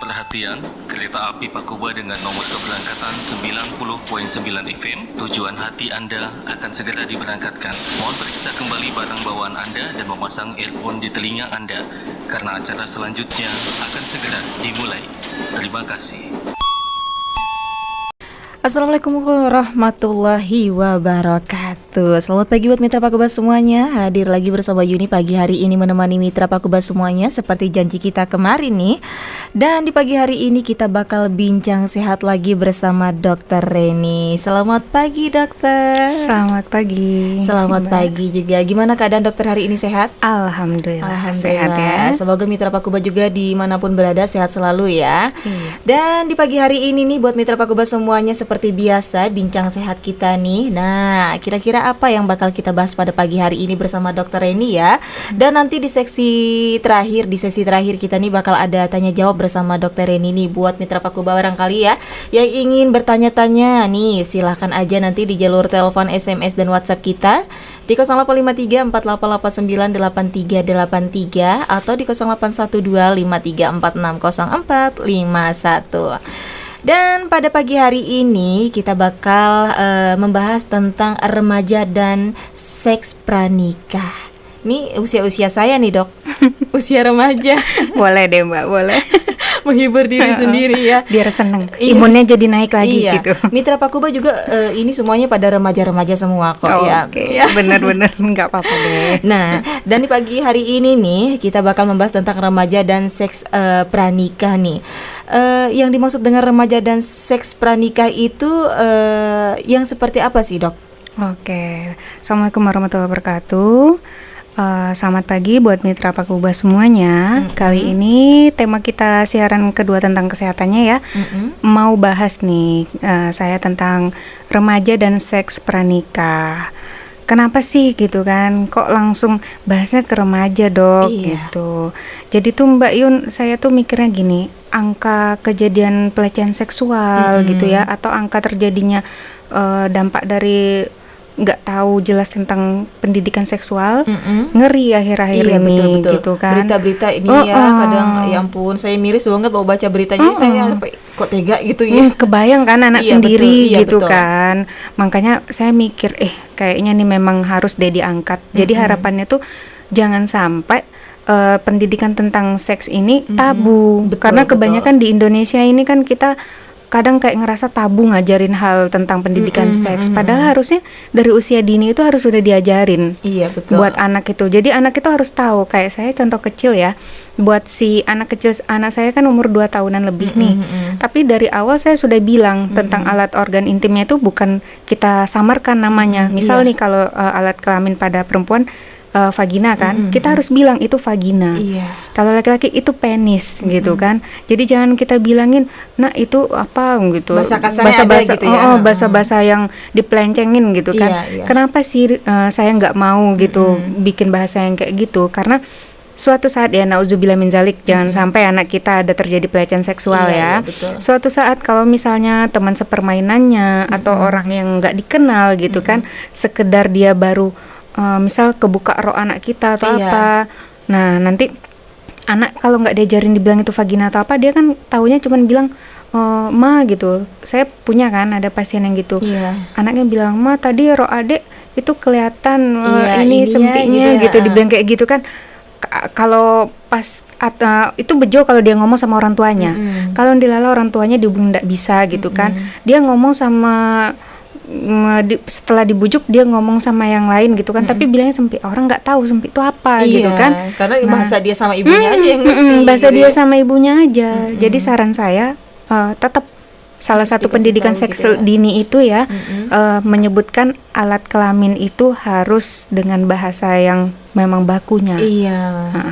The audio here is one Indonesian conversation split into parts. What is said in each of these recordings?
perhatian, kereta api Pakuba dengan nomor keberangkatan 90.9 FM, tujuan hati anda akan segera diberangkatkan. Mohon periksa kembali barang bawaan anda dan memasang earphone di telinga anda, karena acara selanjutnya akan segera dimulai. Terima kasih. Assalamualaikum warahmatullahi wabarakatuh. Selamat pagi buat mitra Pakuba semuanya. Hadir lagi bersama Yuni pagi hari ini menemani mitra Pakuba semuanya seperti janji kita kemarin nih. Dan di pagi hari ini kita bakal bincang sehat lagi bersama Dokter Reni. Selamat pagi dokter. Selamat pagi. Selamat pagi juga. Gimana keadaan dokter hari ini, sehat? Alhamdulillah sehat ya. Semoga mitra Pakuba juga dimanapun berada sehat selalu ya. Dan di pagi hari ini nih buat mitra Pakuba semuanya seperti biasa bincang sehat kita nih. Nah, kira-kira apa yang bakal kita bahas pada pagi hari ini bersama Dokter Reni ya. Dan nanti di sesi terakhir kita nih bakal ada tanya jawab bersama Dokter Reni nih buat mitra Pakuba barangkali ya yang ingin bertanya-tanya nih, silahkan aja nanti di jalur telepon, SMS dan WhatsApp kita di 0853 4889 8383 atau di 0812 5346 0451. Dan pada pagi hari ini kita bakal membahas tentang remaja dan seks pranikah. Ini usia-usia saya nih dok, usia remaja. Boleh deh mbak, boleh. Menghibur diri sendiri ya, biar seneng, imunnya jadi naik lagi gitu. Mitra Pakuba juga ini semuanya pada remaja-remaja semua kok ya. Oke, bener-bener nggak apa-apa deh. Nah, dan di pagi hari ini nih kita bakal membahas tentang remaja dan seks pranikah nih. Yang dimaksud dengan remaja dan seks pranikah itu yang seperti apa sih dok? Oke, Assalamualaikum warahmatullahi wabarakatuh. Selamat pagi buat mitra Pakuba semuanya. Kali ini tema kita siaran kedua tentang kesehatannya ya. Mau bahas nih saya tentang remaja dan seks pranikah. Kenapa sih gitu kan? Kok langsung bahasnya ke remaja dok gitu. Jadi tuh Mbak Yun, saya tuh mikirnya gini, angka kejadian pelecehan seksual gitu ya, atau angka terjadinya dampak dari nggak tahu jelas tentang pendidikan seksual, ngeri akhir-akhir ini betul. gitu kan. Berita-berita ini kadang ya ampun saya miris banget mau baca beritanya, saya kok tega gitu ya. Kebayang kan anak sendiri gitu betul. kan. Makanya saya mikir kayaknya nih memang harus deh diangkat. Jadi harapannya tuh jangan sampai pendidikan tentang seks ini tabu. Karena kebanyakan di Indonesia ini kan kita kadang kayak ngerasa tabu ngajarin hal tentang pendidikan seks, padahal harusnya dari usia dini itu harus sudah diajarin. Iya betul. Buat anak itu, jadi anak itu harus tahu. Kayak saya contoh kecil ya, buat si anak kecil, anak saya kan umur 2 tahunan lebih nih, tapi dari awal saya sudah bilang tentang alat organ intimnya itu bukan kita samarkan namanya. Misal nih kalau alat kelamin pada perempuan vagina kan, kita harus bilang itu vagina. Kalau laki-laki itu penis gitu kan. Jadi jangan kita bilangin, nah itu apa gitu. Bahasa-bahasa gitu ya. Bahasa-bahasa yang dipelencengin gitu kan. Kenapa sih saya nggak mau gitu bikin bahasa yang kayak gitu? Karena suatu saat ya, nauzubillah min zalik, jangan sampai anak kita ada terjadi pelecehan seksual ya. Suatu saat kalau misalnya teman sepermainannya atau orang yang nggak dikenal gitu kan, sekedar dia baru misal kebuka roh anak kita atau apa, nah nanti anak kalau nggak diajarin dibilang itu vagina atau apa, dia kan taunya cuman bilang ma gitu. Saya punya kan ada pasien yang gitu, anaknya bilang ma tadi roh adek itu kelihatan ini sempitnya gitu, dibilang kayak gitu kan. Kalau pas itu bejo kalau dia ngomong sama orang tuanya, kalau dilala orang tuanya dihubungin nggak bisa gitu kan, dia ngomong sama setelah dibujuk dia ngomong sama yang lain gitu kan, tapi bilangnya sempit, orang nggak tahu sempit itu apa gitu kan, karena bahasa dia sama ibunya aja yang ngerti, bahasa dia sama ibunya aja. Jadi saran saya tetap salah satu pendidikan seks dini itu ya, menyebutkan alat kelamin itu harus dengan bahasa yang memang bakunya.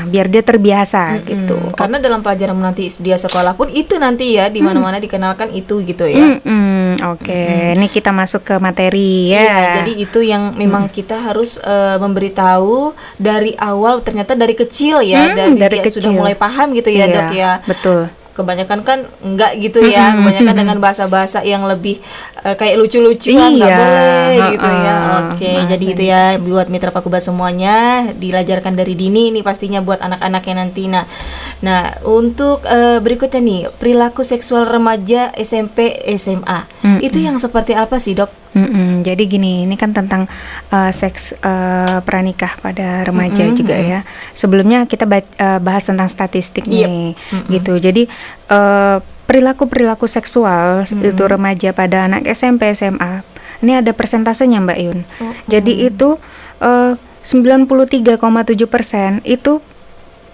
Biar dia terbiasa gitu. Karena dalam pelajaran nanti dia sekolah pun itu nanti ya di mana-mana dikenalkan itu gitu ya. Oke, ini kita masuk ke materi ya. Jadi itu yang memang kita harus memberitahu dari awal, ternyata dari kecil ya, dari dia kecil sudah mulai paham gitu ya dok ya. Betul. kebanyakan kan enggak gitu ya, kebanyakan dengan bahasa-bahasa yang lebih kayak lucu-lucuan, nggak Iya, boleh gitu ya. heeh. Oke, jadi itu ya buat mitra Pakubas semuanya, diajarkan dari dini ini pastinya buat anak-anaknya nanti. Nah, untuk berikutnya nih, perilaku seksual remaja SMP SMA. Itu yang seperti apa sih, Dok? Jadi gini, ini kan tentang seks pranikah pada remaja juga ya. Sebelumnya kita bahas tentang statistik nih, gitu. Jadi perilaku seksual itu remaja pada anak SMP SMA. Ini ada persentasenya Mbak Yun. Jadi itu 93,7% itu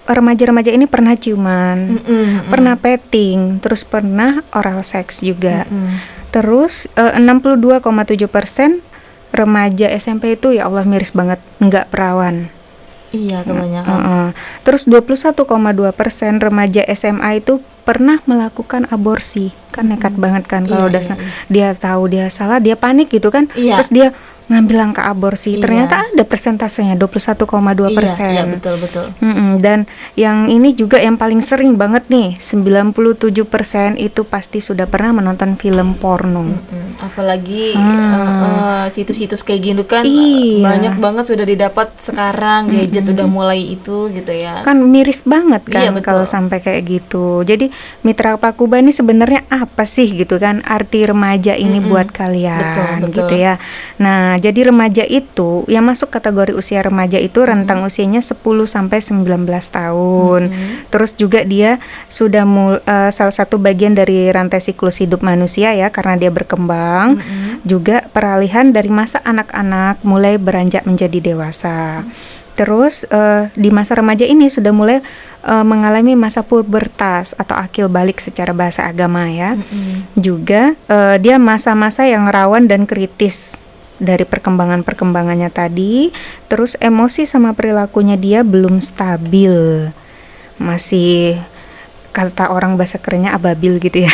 remaja-remaja ini pernah ciuman, pernah petting, terus pernah oral seks juga. Terus 62,7% remaja SMP itu ya Allah miris banget, nggak perawan. Iya, kebanyakan. Terus 21,2% remaja SMA itu pernah melakukan aborsi. Kan nekat banget kan kalau dia tahu dia salah, dia panik gitu kan. Terus dia ngambil langkah aborsi. Ternyata ada persentasenya 21,2%. Iya, betul. Dan yang ini juga yang paling sering banget nih, 97% itu pasti sudah pernah menonton film porno. Apalagi situs-situs kayak gitu kan Iya. banyak banget sudah didapat sekarang, gadget udah mulai itu gitu ya. Kan miris banget kan Iya, betul. kalau sampai kayak gitu. Jadi Mitra Pakuba ini sebenarnya apa sih gitu kan arti remaja ini buat kalian, Betul. gitu ya. Nah, jadi remaja itu yang masuk kategori usia remaja itu rentang usianya 10 sampai 19 tahun. Terus juga dia sudah salah satu bagian dari rantai siklus hidup manusia ya, karena dia berkembang. Juga peralihan dari masa anak-anak mulai beranjak menjadi dewasa. Terus di masa remaja ini sudah mulai mengalami masa pubertas atau akil balik secara bahasa agama ya. Juga dia masa-masa yang rawan dan kritis dari perkembangannya tadi. Terus emosi sama perilakunya dia belum stabil, masih kata orang bahasa kerennya ababil gitu ya.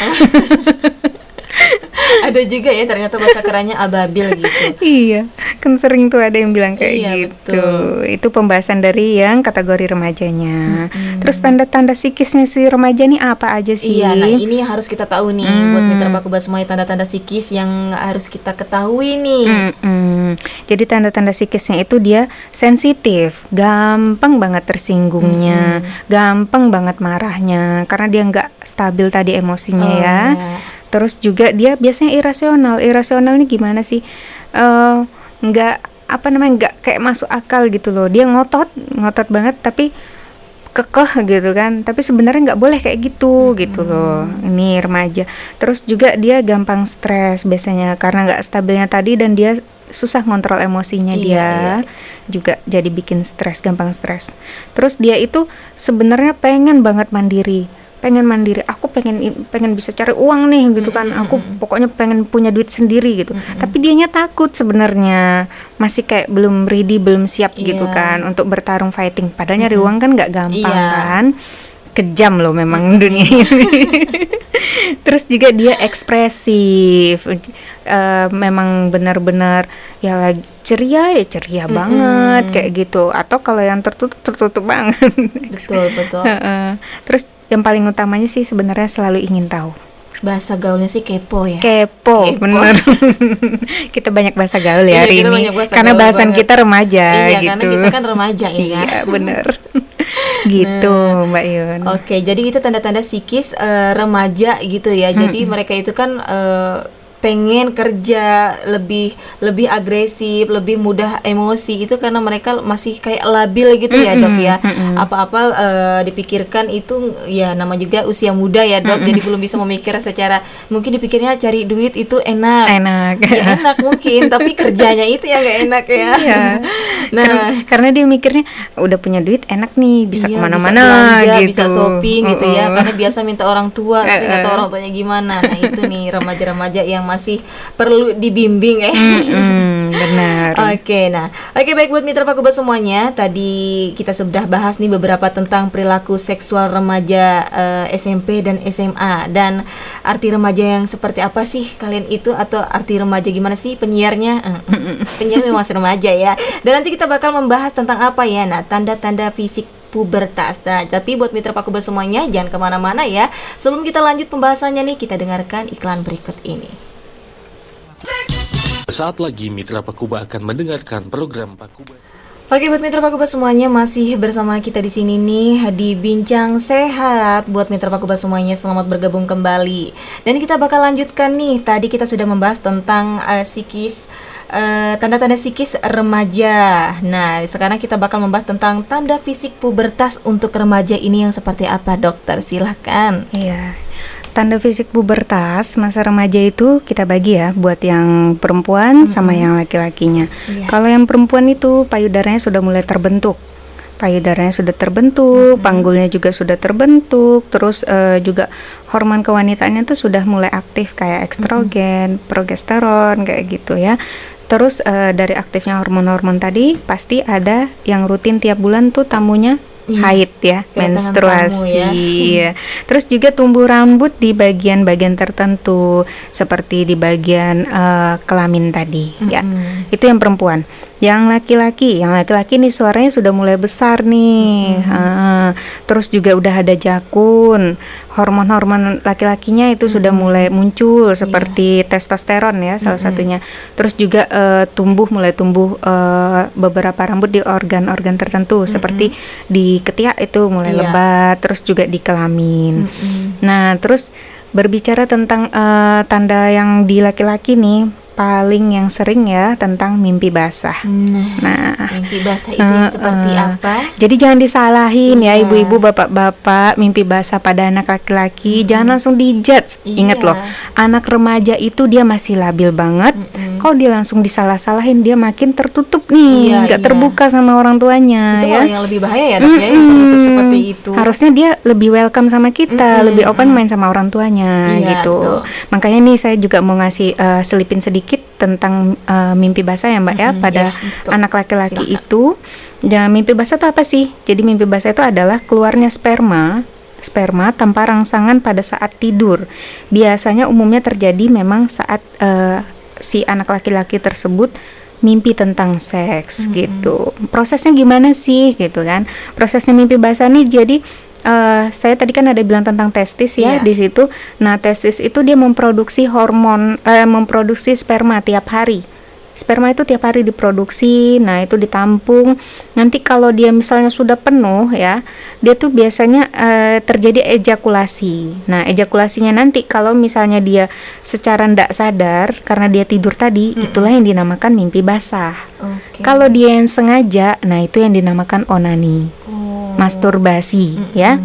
Ada juga ya ternyata bahasa kerennya ababil gitu. Iya, kan sering tuh ada yang bilang kayak Iya, gitu. betul. Itu pembahasan dari yang kategori remajanya. Terus tanda-tanda psikisnya si remaja nih apa aja sih? Iya, nah ini yang harus kita tahu nih buat mitra Pakubas semuanya, tanda-tanda psikis yang harus kita ketahui nih. Jadi tanda-tanda psikisnya itu dia sensitif, gampang banget tersinggungnya, gampang banget marahnya karena dia nggak stabil tadi emosinya ya. Terus juga dia biasanya irasional. Irasional nih gimana sih? Nggak nggak kayak masuk akal gitu loh. Dia ngotot banget tapi kekeh gitu kan. Tapi sebenarnya nggak boleh kayak gitu gitu loh. Ini remaja. Terus juga dia gampang stres biasanya karena nggak stabilnya tadi dan dia susah ngontrol emosinya dia. Juga jadi bikin stres, gampang stres. Terus dia itu sebenarnya pengen banget mandiri. Aku pengen bisa cari uang nih gitu kan. Aku pokoknya pengen punya duit sendiri gitu. Tapi dianya takut sebenarnya, masih kayak belum ready, belum siap gitu kan untuk bertarung fighting. Padahal nyari uang kan nggak gampang kan. Kejam loh memang dunia ini. Terus juga dia ekspresif. Memang benar-benar ya lagi ceria banget kayak gitu. Atau kalau yang tertutup banget. Betul. Terus yang paling utamanya sih sebenarnya selalu ingin tahu. Bahasa gaulnya sih kepo ya. Kepo. Bener. Kita banyak bahasa gaul ya hari kita ini banyak bahasa karena gaul bahasan banget. kita remaja Iya, gitu. karena kita kan remaja ya kan. Iya bener. Gitu Mbak Yun. Oke, jadi itu tanda-tanda psikis remaja gitu ya. Jadi mereka itu kan pengen kerja lebih agresif, lebih mudah emosi itu karena mereka masih kayak labil gitu ya Dok ya. Apa-apa dipikirkan itu ya nama juga usia muda ya Dok. Jadi belum bisa memikir secara, mungkin dipikirnya cari duit itu enak. Ya enak mungkin, tapi kerjanya itu yang gak enak ya. Iya. Nah, karena dia mikirnya udah punya duit enak nih bisa iya, kemana-mana bisa belanja, gitu. bisa shopping gitu ya. Karena biasa minta orang tua, tapi nggak tahu orang tuanya gimana. Nah itu nih remaja-remaja yang masih perlu dibimbing ya. Benar. Oke, baik buat mitra Pakubas semuanya. Tadi kita sudah bahas nih beberapa tentang perilaku seksual remaja SMP dan SMA, dan arti remaja yang seperti apa sih kalian itu, atau arti remaja gimana sih penyiarnya? Penyiar memang masih remaja ya. Dan nanti kita bakal membahas tentang apa ya? Nah, tanda-tanda fisik pubertas. Nah, tapi buat mitra Pakubas semuanya jangan kemana-mana ya. Sebelum kita lanjut pembahasannya nih, kita dengarkan iklan berikut ini. Saat lagi Mitra Pakuba akan mendengarkan program Pakubas. Oke, buat mitra Pakubas semuanya masih bersama kita di sini nih di Bincang Sehat. Buat mitra Pakubas semuanya selamat bergabung kembali. Dan kita bakal lanjutkan nih. Tadi kita sudah membahas tentang tanda-tanda psikis remaja. Nah, sekarang kita bakal membahas tentang tanda fisik pubertas untuk remaja ini yang seperti apa, dokter? Silahkan. Iya. Tanda fisik pubertas masa remaja itu kita bagi ya buat yang perempuan sama yang laki-lakinya. Iya. Kalau yang perempuan itu payudaranya sudah mulai terbentuk. Payudaranya sudah terbentuk, panggulnya juga sudah terbentuk, terus juga hormon kewanitaannya itu sudah mulai aktif kayak estrogen, progesteron kayak gitu ya. Terus dari aktifnya hormon-hormon tadi pasti ada yang rutin tiap bulan tuh tamunya haid ya, kedatangan menstruasi tamu ya. ya. Terus juga tumbuh rambut di bagian-bagian tertentu seperti di bagian kelamin tadi ya. Itu yang perempuan. Yang laki-laki nih suaranya sudah mulai besar nih. Terus juga udah ada jakun. Hormon-hormon laki-lakinya itu sudah mulai muncul seperti testosteron ya salah satunya. Terus juga mulai tumbuh beberapa rambut di organ-organ tertentu seperti di ketiak itu mulai lebat, terus juga di kelamin. Nah, terus berbicara tentang tanda yang di laki-laki nih, paling yang sering ya tentang mimpi basah. Nah, mimpi basah itu yang seperti apa? Jadi jangan disalahin ya ibu-ibu, bapak-bapak, mimpi basah pada anak laki-laki, jangan langsung dijudge. Ingat loh, anak remaja itu dia masih labil banget. Kalau dia langsung disalah-salahin, dia makin tertutup nih, nggak terbuka sama orang tuanya. Itu ya. malah yang lebih bahaya ya, dok ya, yang tertutup seperti itu. Harusnya dia lebih welcome sama kita, lebih open main sama orang tuanya gitu. Betul. Makanya nih saya juga mau ngasih selipin sedikit tentang mimpi basah ya Mbak ya pada anak laki-laki itu. Mimpi basah itu apa sih? Jadi mimpi basah itu adalah keluarnya sperma tanpa rangsangan pada saat tidur. Biasanya umumnya terjadi memang saat si anak laki-laki tersebut mimpi tentang seks gitu. Prosesnya gimana sih gitu kan? Prosesnya mimpi basah nih jadi saya tadi kan ada bilang tentang testis ya di situ. Nah, testis itu dia memproduksi memproduksi sperma tiap hari. Sperma itu tiap hari diproduksi, nah itu ditampung. Nanti kalau dia misalnya sudah penuh ya, dia tuh biasanya terjadi ejakulasi. Nah, ejakulasinya nanti kalau misalnya dia secara ndak sadar karena dia tidur tadi, itulah yang dinamakan mimpi basah. Kalau dia yang sengaja, nah itu yang dinamakan onani. Masturbasi ya.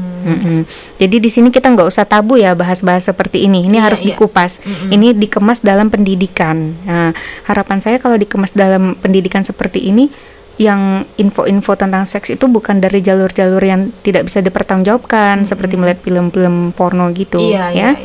Jadi di sini kita nggak usah tabu ya bahas-bahas seperti ini. Ini harus dikupas. Ini dikemas dalam pendidikan. Nah, harapan saya kalau dikemas dalam pendidikan seperti ini, yang info-info tentang seks itu bukan dari jalur-jalur yang tidak bisa dipertanggungjawabkan seperti melihat film-film porno gitu ya.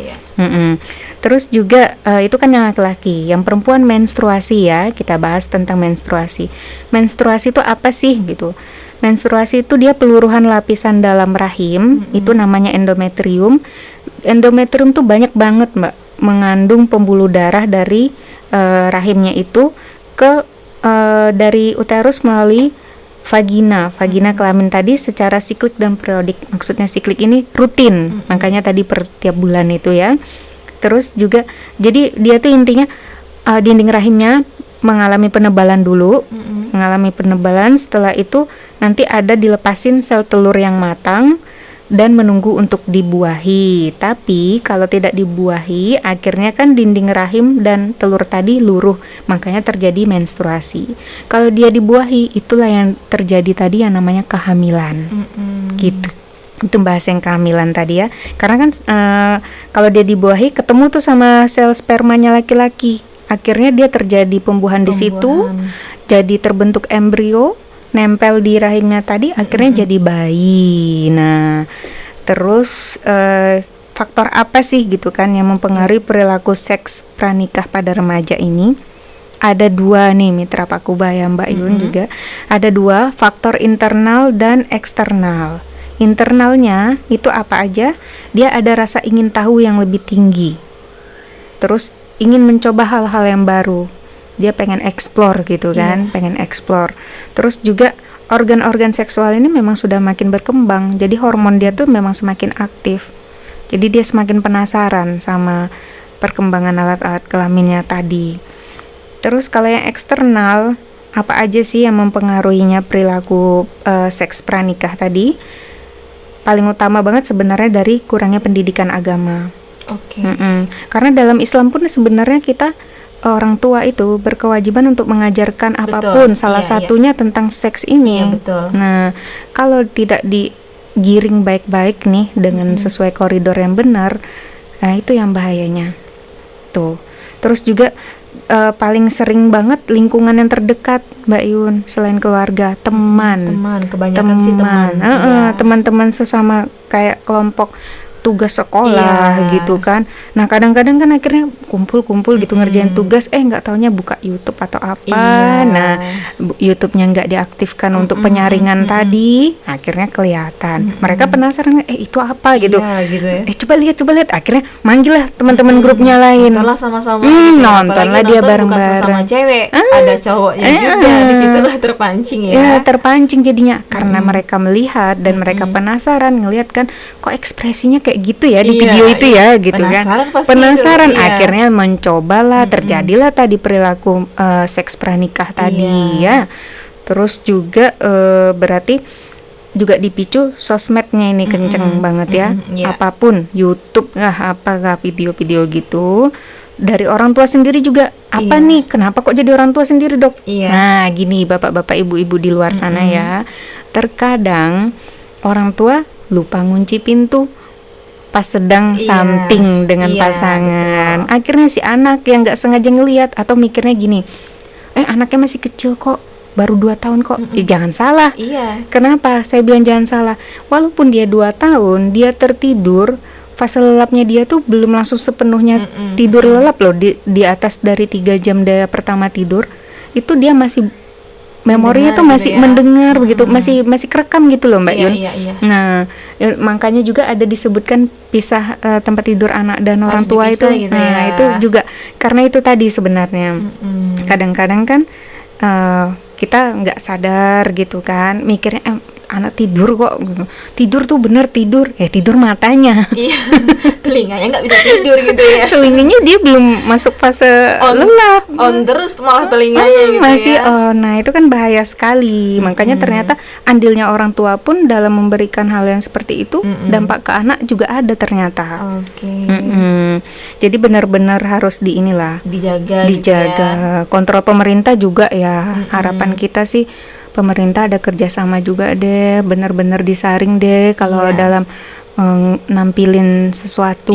Terus juga itu kan yang laki-laki. Yang perempuan menstruasi ya. Kita bahas tentang menstruasi. Menstruasi itu apa sih gitu? Menstruasi itu dia peluruhan lapisan dalam rahim, itu namanya endometrium. Endometrium tuh banyak banget Mbak, mengandung pembuluh darah dari rahimnya itu ke dari uterus melalui vagina kelamin tadi secara siklik dan periodik. Maksudnya siklik ini rutin, makanya tadi per tiap bulan itu ya. Terus juga jadi dia tuh intinya dinding rahimnya mengalami penebalan dulu, mengalami penebalan. Setelah itu nanti ada dilepasin sel telur yang matang dan menunggu untuk dibuahi. Tapi kalau tidak dibuahi, akhirnya kan dinding rahim dan telur tadi luruh, makanya terjadi menstruasi. Kalau dia dibuahi, itulah yang terjadi tadi yang namanya kehamilan. Gitu. Itu bahas yang kehamilan tadi ya. Karena kan kalau dia dibuahi ketemu tuh sama sel spermanya laki-laki. Akhirnya dia terjadi pembuahan di situ, jadi terbentuk embrio, nempel di rahimnya tadi, akhirnya jadi bayi. Nah, terus faktor apa sih gitu kan yang mempengaruhi perilaku seks pranikah pada remaja ini? Ada dua nih Mitra Pakuba ya Mbak Yun juga. Ada dua, faktor internal dan eksternal. Internalnya itu apa aja? Dia ada rasa ingin tahu yang lebih tinggi. Terus ingin mencoba hal-hal yang baru. Dia pengen explore gitu kan, pengen explore. Terus juga organ-organ seksual ini memang sudah makin berkembang. Jadi hormon dia tuh memang semakin aktif. Jadi dia semakin penasaran sama perkembangan alat-alat kelaminnya tadi. Terus kalau yang eksternal, apa aja sih yang mempengaruhinya perilaku seks pranikah tadi? Paling utama banget sebenarnya dari kurangnya pendidikan agama. Oke. Karena dalam Islam pun sebenarnya kita orang tua itu berkewajiban untuk mengajarkan apapun, salah satunya tentang seks ini. Iya, betul. Nah, kalau tidak digiring baik-baik nih dengan sesuai koridor yang benar, nah itu yang bahayanya. Tuh. Terus juga paling sering banget lingkungan yang terdekat, Mbak Yun, selain keluarga, teman, Kebanyakan sih teman. Teman-teman sesama kayak kelompok tugas sekolah gitu kan. Nah kadang-kadang kan akhirnya kumpul-kumpul gitu ngerjain tugas, nggak taunya buka YouTube atau apa. Nah YouTube-nya nggak diaktifkan untuk penyaringan tadi, akhirnya kelihatan. Mereka penasaran, itu apa gitu. Gitu ya. Coba lihat. Akhirnya manggil lah teman-teman grupnya lain. Nontonlah sama-sama. Nontonlah dia bareng-bareng. Bukan sesama cewek, ada cowoknya juga. Disitulah terpancing ya. Ya terpancing jadinya karena mereka melihat dan mereka penasaran ngelihat kan kok ekspresinya kayak gitu ya di video itu ya gitu penasaran kan. Penasaran akhirnya mencobalah, terjadilah tadi perilaku seks pranikah tadi ya. Terus juga berarti juga dipicu sosmednya ini kenceng banget ya. Apapun YouTube apakah video-video gitu. Dari orang tua sendiri juga apa nih, kenapa kok jadi orang tua sendiri dok? Nah gini bapak-bapak ibu-ibu di luar sana ya, terkadang orang tua lupa ngunci pintu pas sedang something dengan pasangan. Betul. Akhirnya si anak yang nggak sengaja ngelihat atau mikirnya gini, anaknya masih kecil kok, baru 2 tahun kok. Jangan salah. Kenapa saya bilang jangan salah? Walaupun dia 2 tahun, dia tertidur, fase lelapnya dia tuh belum langsung sepenuhnya tidur lelap loh. Di atas dari 3 jam dia pertama tidur, itu dia masih memorinya tuh masih mendengar begitu, masih kerekam gitu loh Mbak Yun. Nah, makanya juga ada disebutkan pisah tempat tidur anak dan orang tua itu. Gitu itu juga karena itu tadi sebenarnya. Kadang-kadang kan kita nggak sadar gitu kan, mikirnya anak tidur kok gitu. Tidur tuh bener tidur matanya. Telinganya nggak bisa tidur gitu ya. Telinganya dia belum masuk fase lelap. On terus malah telinganya gitu masih ya. Nah itu kan bahaya sekali. Makanya ternyata andilnya orang tua pun dalam memberikan hal yang seperti itu, dampak ke anak juga ada ternyata. Jadi benar-benar harus dijaga. Gitu ya. Kontrol pemerintah juga ya. Harapan kita sih pemerintah ada kerjasama juga deh, benar-benar disaring deh kalau dalam nampilin sesuatu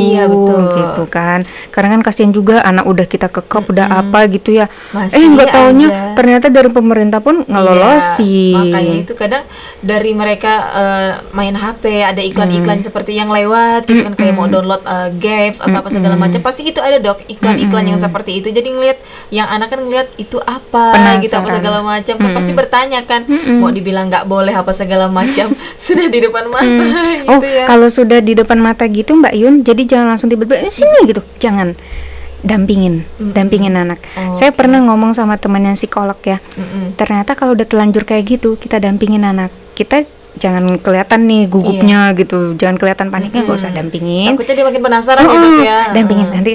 gitu kan. Karena kan kasihan juga anak udah kita kekep udah apa gitu ya. Nggak taunya ternyata dari pemerintah pun ngelolosin. Makanya itu kadang dari mereka main HP ada iklan-iklan seperti yang lewat gitu kan, kayak mau download games atau apa segala macam, pasti itu ada dok iklan-iklan yang seperti itu. Jadi ngelihat yang anak kan ngelihat itu apa gitu apa segala macam kan pasti bertanya kan, mau dibilang nggak boleh apa segala macam sudah di depan mata gitu ya. Kalau sudah di depan mata gitu Mbak Yun, jadi jangan langsung tiba-tiba sini gitu, jangan. Dampingin anak. Saya pernah ngomong sama teman yang psikolog ya. Ternyata kalau udah telanjur kayak gitu, kita dampingin anak. Kita jangan kelihatan nih gugupnya gitu, jangan kelihatan paniknya, gak usah dampingin. Takutnya dia makin penasaran gitu ya. Dampingin nanti,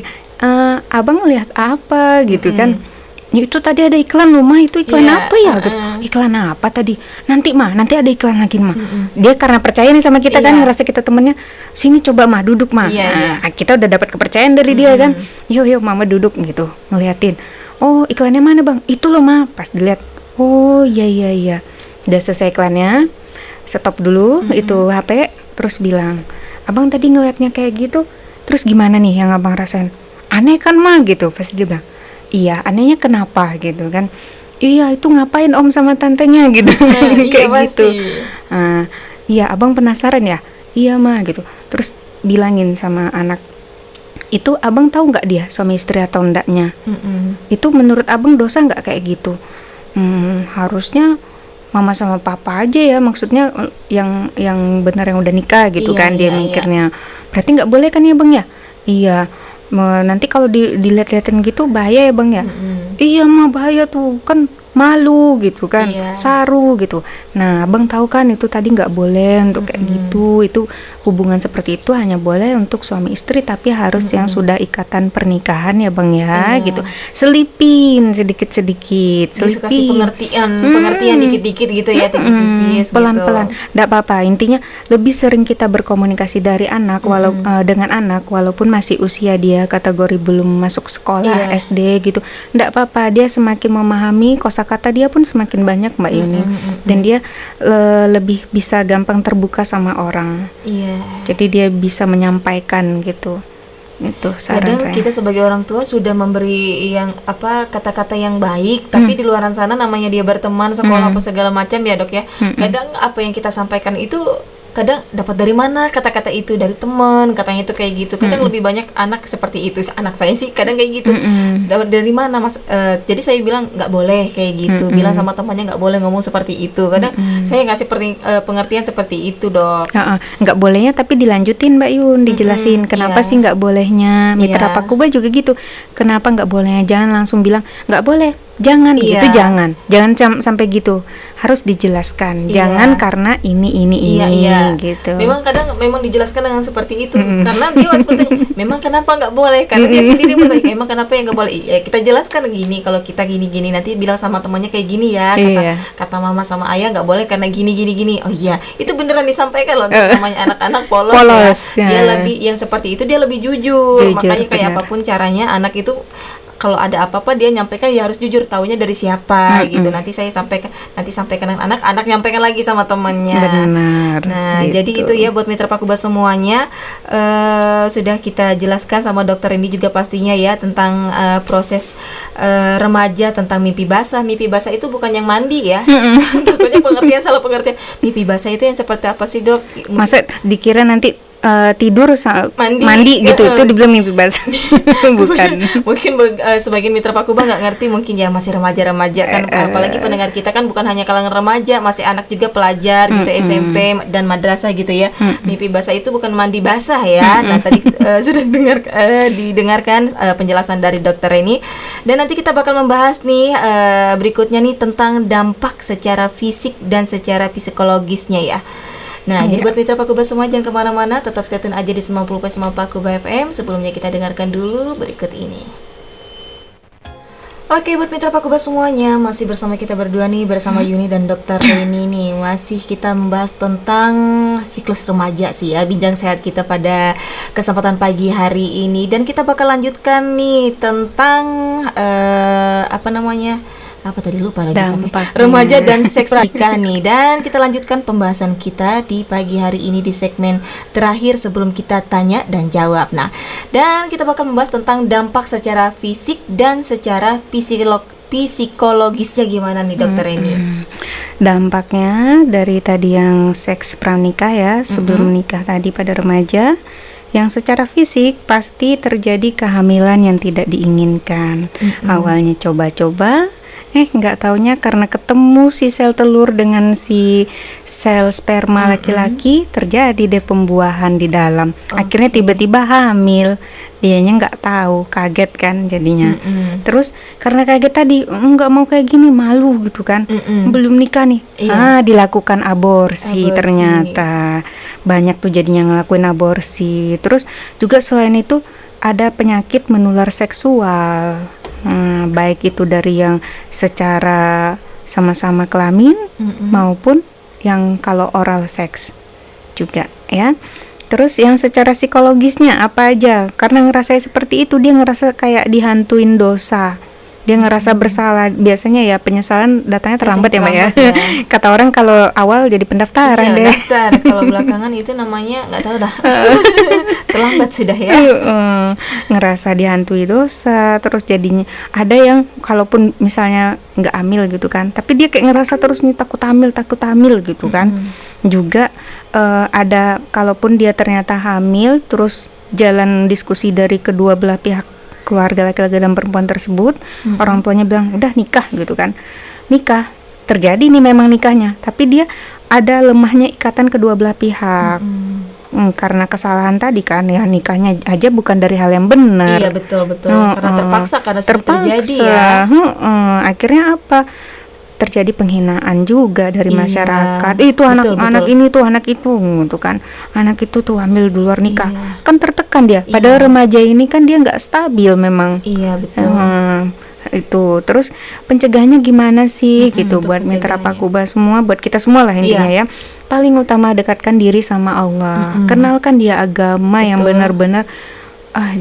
abang lihat apa gitu kan? Ya itu tadi ada iklan rumah, itu iklan apa ya gitu. Iklan apa tadi? Nanti ada iklan lagi mah. Dia karena percaya nih sama kita kan, ngerasa kita temennya, sini coba mah duduk mah. Kita udah dapat kepercayaan dari dia kan. Yuk mama duduk gitu, ngeliatin. Oh iklannya mana bang? Itu loh mah. Pas dilihat, oh iya. Udah selesai iklannya, stop dulu itu HP, terus bilang, abang tadi ngeliatnya kayak gitu, terus gimana nih yang abang rasain? Aneh kan mah gitu. Pasti dia bilang, iya, anehnya kenapa gitu kan? Iya, itu ngapain om sama tantenya gitu. Kayak gitu. Iya, abang penasaran ya? Iya mah gitu. Terus bilangin sama anak, itu abang tahu nggak dia suami istri atau enggaknya? Itu menurut abang dosa nggak kayak gitu? Harusnya mama sama papa aja ya, maksudnya yang benar yang udah nikah gitu kan, dia mikirnya. Berarti nggak boleh kan ya bang ya? Iya. Nanti kalau dilihat-lihatin gitu bahaya ya bang ya. Iya mah bahaya tuh kan, malu gitu kan, Iya. saru gitu. Nah, abang tahu kan itu tadi nggak boleh untuk kayak gitu. Itu hubungan seperti itu hanya boleh untuk suami istri, tapi harus yang sudah ikatan pernikahan ya bang ya, Iya. gitu. Selipin sedikit-sedikit, Bisa kasih selipin. pengertian dikit-dikit gitu ya, tipis-tipis Pelan-pelan, gitu. nggak apa-apa. Intinya lebih sering kita berkomunikasi dari anak, dengan anak, walaupun masih usia dia kategori belum masuk sekolah Iya. SD gitu, nggak apa-apa. Dia semakin memahami kosakata dia pun semakin banyak Mbak Yuni, dan dia lebih bisa gampang terbuka sama orang. Iya. Jadi dia bisa menyampaikan gitu. Itu saran Kadang saya. kita sebagai orang tua sudah memberi yang kata-kata yang baik, tapi di luaran sana namanya dia berteman, sekolah apa segala macam ya dok ya. Kadang apa yang kita sampaikan itu kadang dapat dari mana kata-kata itu, dari teman katanya itu kayak gitu. Kadang lebih banyak anak seperti itu. Anak saya sih kadang kayak gitu. Dapat dari mana mas? Jadi saya bilang nggak boleh kayak gitu. Bilang sama temannya nggak boleh ngomong seperti itu. Kadang saya ngasih pengertian seperti itu dok. Nggak bolehnya tapi dilanjutin Mbak Yun, dijelasin kenapa iya. sih nggak bolehnya. Mitra Iya. Pakuba juga gitu, kenapa nggak bolehnya, jangan langsung bilang nggak boleh, jangan Iya. gitu, jangan sampai gitu, harus dijelaskan, Iya. jangan karena ini Iya. gitu. Memang kadang memang dijelaskan dengan seperti itu, karena dia was bertanya, memang kenapa nggak boleh? Karena dia sendiri bertanya, memang kenapa yang nggak boleh? Ya, kita jelaskan gini, kalau kita gini nanti bilang sama temannya kayak gini ya, Iya. kata mama sama ayah nggak boleh karena gini. Oh iya, itu beneran disampaikan loh. Namanya anak-anak polos, Polos, ya. Dia ya. lebih yang seperti itu dia lebih jujur. Makanya kayak benar. apapun caranya anak itu kalau ada apa-apa dia nyampaikan ya harus jujur, taunya dari siapa gitu. Nanti sampaikan anak nyampaikan lagi sama temannya. Benar. Nah, gitu. jadi itu ya buat Mitra Pakuba semuanya, sudah kita jelaskan sama dokter ini juga pastinya ya tentang proses remaja, tentang mimpi basah. Mimpi basah itu bukan yang mandi ya. Takutnya salah pengertian. Mimpi basah itu yang seperti apa sih dok? Masa dikira nanti tidur Mandi. mandi gitu, itu dibilang mimpi basah. Bukan. Mungkin sebagian Mitra Pakuba nggak ngerti, mungkin ya masih remaja-remaja kan, apalagi pendengar kita kan bukan hanya kalangan remaja, masih anak juga, pelajar gitu, SMP dan madrasah gitu ya. Mimpi basah itu bukan mandi basah ya. Nah tadi sudah didengarkan penjelasan dari dokter ini, dan nanti kita bakal membahas nih berikutnya nih tentang dampak secara fisik dan secara psikologisnya ya. Nah, jadi buat Mitra Pakuba semua jangan kemana-mana, tetap stay tune aja di 90.9 Pakuba FM. Sebelumnya kita dengarkan dulu berikut ini. Oke, buat Mitra Pakuba semuanya, masih bersama kita berdua nih, bersama Yuni dan Dokter Reni nih. Masih kita membahas tentang siklus remaja sih ya, bincang sehat kita pada kesempatan pagi hari ini. Dan kita bakal lanjutkan nih tentang apa tadi lupa lagi sampai Dampaknya. remaja dan seks nikah nih. Dan kita lanjutkan pembahasan kita di pagi hari ini di segmen terakhir sebelum kita tanya dan jawab. Nah, dan kita bakal membahas tentang dampak secara fisik dan secara psikologisnya gimana nih dokter Reni? Dampaknya dari tadi yang seks pranikah ya, sebelum menikah tadi pada remaja, yang secara fisik pasti terjadi kehamilan yang tidak diinginkan. Awalnya coba-coba, nggak taunya karena ketemu si sel telur dengan si sel sperma laki-laki, terjadi deh pembuahan di dalam. Akhirnya tiba-tiba hamil, dianya nggak tahu, kaget kan jadinya. Terus karena kaget tadi, nggak mau kayak gini, malu gitu kan, belum nikah nih, Iya. dilakukan aborsi. Aborsi. Ternyata banyak tuh jadinya ngelakuin aborsi. Terus juga selain itu ada penyakit menular seksual. Baik itu dari yang secara sama-sama kelamin maupun yang kalau oral seks juga ya. Terus yang secara psikologisnya apa aja? Karena ngerasa seperti itu, dia ngerasa kayak dihantuin dosa. Dia ngerasa bersalah. Biasanya ya penyesalan datangnya terlambat ya Mbak ya. Terlambat, ya. Kata orang kalau awal jadi pendaftaran Iya, deh. daftar. Kalau belakangan itu namanya nggak tahu dah. Terlambat sudah ya. Ngerasa dihantui dosa. Terus jadinya ada yang kalaupun misalnya nggak hamil gitu kan, tapi dia kayak ngerasa terus nih takut hamil gitu kan. Juga ada kalaupun dia ternyata hamil, terus jalan diskusi dari kedua belah pihak, keluarga laki-laki dan perempuan tersebut, orang tuanya bilang udah nikah gitu kan, nikah, terjadi nih memang nikahnya, tapi dia ada lemahnya ikatan kedua belah pihak. Karena kesalahan tadi kan, ya nikahnya aja bukan dari hal yang benar. Iya betul. Karena terpaksa, karena sudah terjadi ya. Akhirnya apa? terjadi penghinaan juga dari Iya, masyarakat. Itu betul, anak betul. ini tuh anak itu gitu kan. Anak itu tuh hamil di luar nikah. Iya. Kan tertekan dia. Padahal Iya. remaja ini kan dia nggak stabil memang. Iya, betul. Itu terus pencegahannya gimana sih gitu untuk buat mitra pencegahannya. Pakuba semua, buat kita semua lah intinya Iya. ya. Paling utama dekatkan diri sama Allah, kenalkan dia agama yang Betul. benar-benar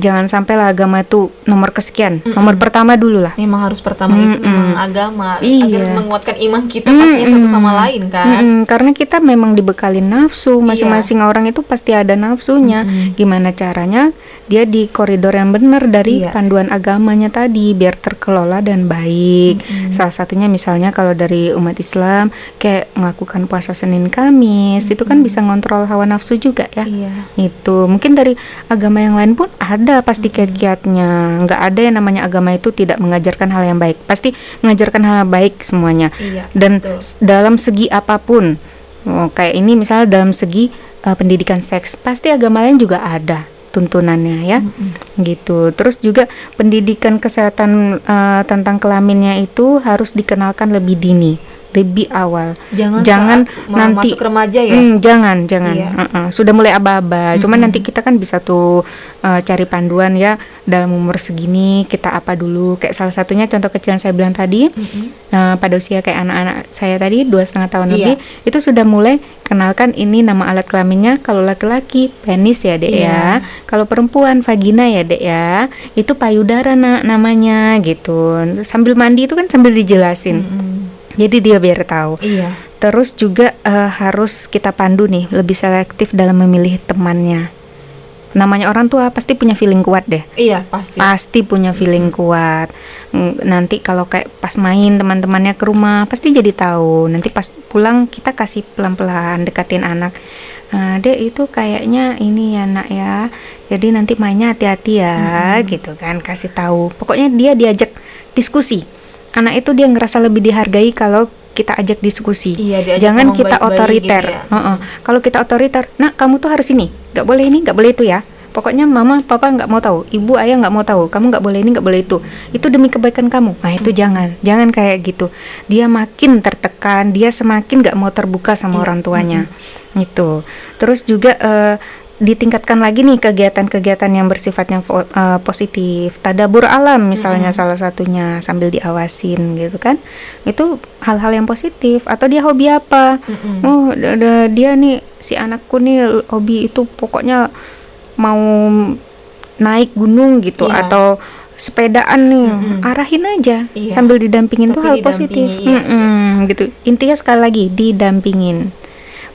jangan sampai lah agama itu nomor kesekian, nomor pertama dulu lah. Memang harus pertama itu memang agama Iya. agar menguatkan iman kita pastinya satu sama lain kan. Karena kita memang dibekali nafsu, masing-masing orang itu pasti ada nafsunya. Gimana caranya dia di koridor yang benar dari Iya. panduan agamanya tadi biar terkelola dan baik. Salah satunya misalnya kalau dari umat Islam kayak melakukan puasa Senin Kamis, itu kan bisa ngontrol hawa nafsu juga ya. Iya. Itu mungkin dari agama yang lain pun ada pasti kiat-kiatnya. Nggak ada yang namanya agama itu tidak mengajarkan hal yang baik, pasti mengajarkan hal yang baik semuanya. Iya, Dan betul. dalam segi apapun, kayak ini misalnya dalam segi pendidikan seks, pasti agama lain juga ada tuntunannya ya. Gitu. Terus juga pendidikan kesehatan tentang kelaminnya itu harus dikenalkan lebih dini, lebih awal. Jangan saat mau nanti masuk remaja ya. jangan Iya. sudah mulai aba-aba. Cuman nanti kita kan bisa tuh cari panduan ya, dalam umur segini kita apa dulu. Kayak salah satunya contoh kecil yang saya bilang tadi, pada usia kayak anak-anak saya tadi 2,5 tahun Iya. lebih, itu sudah mulai kenalkan ini nama alat kelaminnya. Kalau laki-laki penis ya dek ya, kalau perempuan vagina ya dek ya, itu payudara namanya gitu. Sambil mandi itu kan sambil dijelasin. Jadi dia biar tahu. Iya. Terus juga harus kita pandu nih, lebih selektif dalam memilih temannya. Namanya orang tua pasti punya feeling kuat deh. Iya, pasti. Pasti punya feeling kuat. Nanti kalau kayak pas main teman-temannya ke rumah pasti jadi tahu. Nanti pas pulang kita kasih pelan-pelan dekatin anak. Dek itu kayaknya ini ya nak ya. Jadi nanti mainnya hati-hati ya, gitu kan, kasih tahu. Pokoknya dia diajak diskusi. Anak itu dia ngerasa lebih dihargai kalau kita ajak diskusi. Iya, diajak Jangan ngomong kita baik-baik otoriter. gitu ya. Kalau kita otoriter, nah kamu tuh harus ini, nggak boleh ini, nggak boleh itu ya. Pokoknya mama, papa nggak mau tahu, ibu, ayah nggak mau tahu, kamu nggak boleh ini, nggak boleh itu. Itu demi kebaikan kamu. Nah itu jangan kayak gitu. Dia makin tertekan, dia semakin nggak mau terbuka sama orang tuanya. Gitu. Terus juga ditingkatkan lagi nih kegiatan-kegiatan yang bersifatnya positif, tadabur alam misalnya salah satunya sambil diawasin gitu kan, itu hal-hal yang positif. Atau dia hobi apa, dia nih si anakku nih hobi itu pokoknya mau naik gunung gitu, Iya. atau sepedaan nih, arahin aja Iya. sambil didampingin tuh Tapi hal positif. didampingi, Gitu. Intinya sekali lagi didampingin.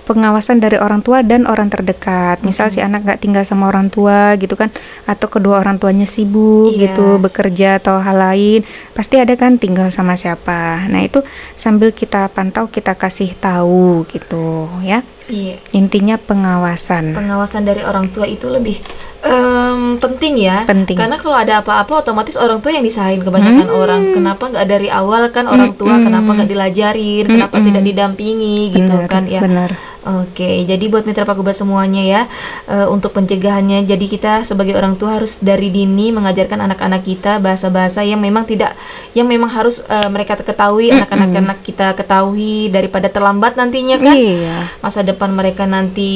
Pengawasan dari orang tua dan orang terdekat. Misal si anak nggak tinggal sama orang tua gitu kan, atau kedua orang tuanya sibuk Iya. gitu, bekerja atau hal lain, pasti ada kan tinggal sama siapa. Nah itu sambil kita pantau, kita kasih tahu gitu ya. Iya. Intinya pengawasan. Pengawasan dari orang tua itu lebih penting ya. Penting. Karena kalau ada apa-apa otomatis orang tua yang disalahin kebanyakan orang. Kenapa nggak dari awal kan orang tua, kenapa nggak dilajarin, kenapa tidak didampingi gitu Benar, kan ya. benar. Oke, jadi buat mitra Pakuba semuanya ya, untuk pencegahannya, jadi kita sebagai orang tua harus dari dini mengajarkan anak-anak kita bahasa-bahasa yang memang harus mereka ketahui, anak-anak kita ketahui daripada terlambat nantinya kan. Iya. Masa depan mereka nanti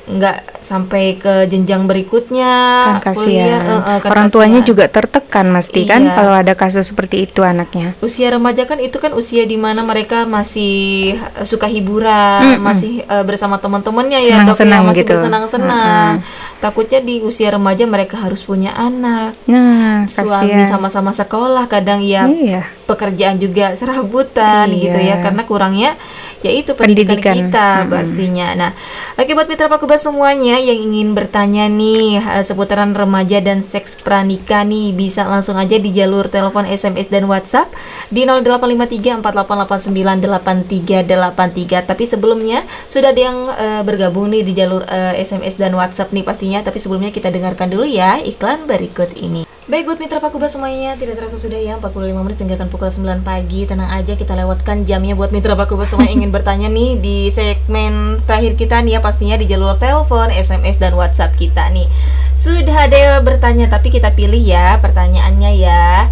nggak sampai ke jenjang berikutnya, Kan kasihan. kan Orang tuanya kasihan. juga tertekan mesti kan Iya. kalau ada kasus seperti itu anaknya. Usia remaja kan itu kan usia dimana mereka masih suka hiburan, masih bersama teman-temannya ya, dok, ya, Senang-senang masih gitu. bersenang-senang. Takutnya di usia remaja mereka harus punya anak, Nah, suami kasihan. sama-sama sekolah, kadang ya Iya. pekerjaan juga serabutan Iya. gitu ya, karena kurangnya yaitu pendidikan kita pastinya. Nah, oke buat mitra Pakuba semuanya yang ingin bertanya nih seputaran remaja dan seks pranikah nih, bisa langsung aja di jalur telepon, SMS dan WhatsApp di 085348898383. Tapi sebelumnya sudah ada yang bergabung nih di jalur SMS dan WhatsApp nih pastinya, tapi sebelumnya kita dengarkan dulu ya iklan berikut ini. Baik buat mitra Pakuba semuanya, tidak terasa sudah ya 45 menit tinggalkan pukul 9 pagi. Tenang aja, kita lewatkan jamnya buat mitra Pakuba semua yang ingin bertanya nih di segmen terakhir kita nih ya, pastinya di jalur telepon, SMS dan WhatsApp kita nih. Sudah ada yang bertanya, tapi kita pilih ya pertanyaannya ya.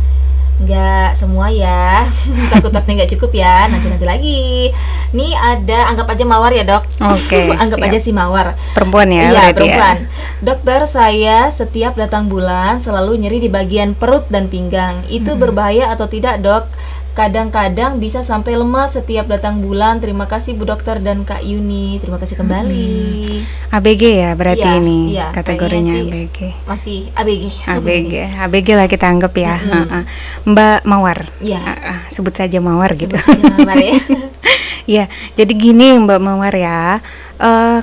Nggak semua ya. Takut-takutnya nggak cukup ya. Nanti lagi. Nih ada, anggap aja Mawar ya dok. Oke, Anggap siap. aja si Mawar. Perempuan ya, Iya, berarti perempuan. ya. Dokter, saya setiap datang bulan selalu nyeri di bagian perut dan pinggang. Itu berbahaya atau tidak dok? Kadang-kadang bisa sampai lemas setiap datang bulan. Terima kasih Bu Dokter dan Kak Yuni. Terima kasih kembali. ABG ya berarti Iya, ini iya, kategorinya kayaknya ABG. Masih ABG. ABG lah kita anggap ya. Mbak Mawar. Iya. Sebut saja Mawar gitu. Sebut saja Mawar ya. Ya, jadi gini Mbak Mawar ya.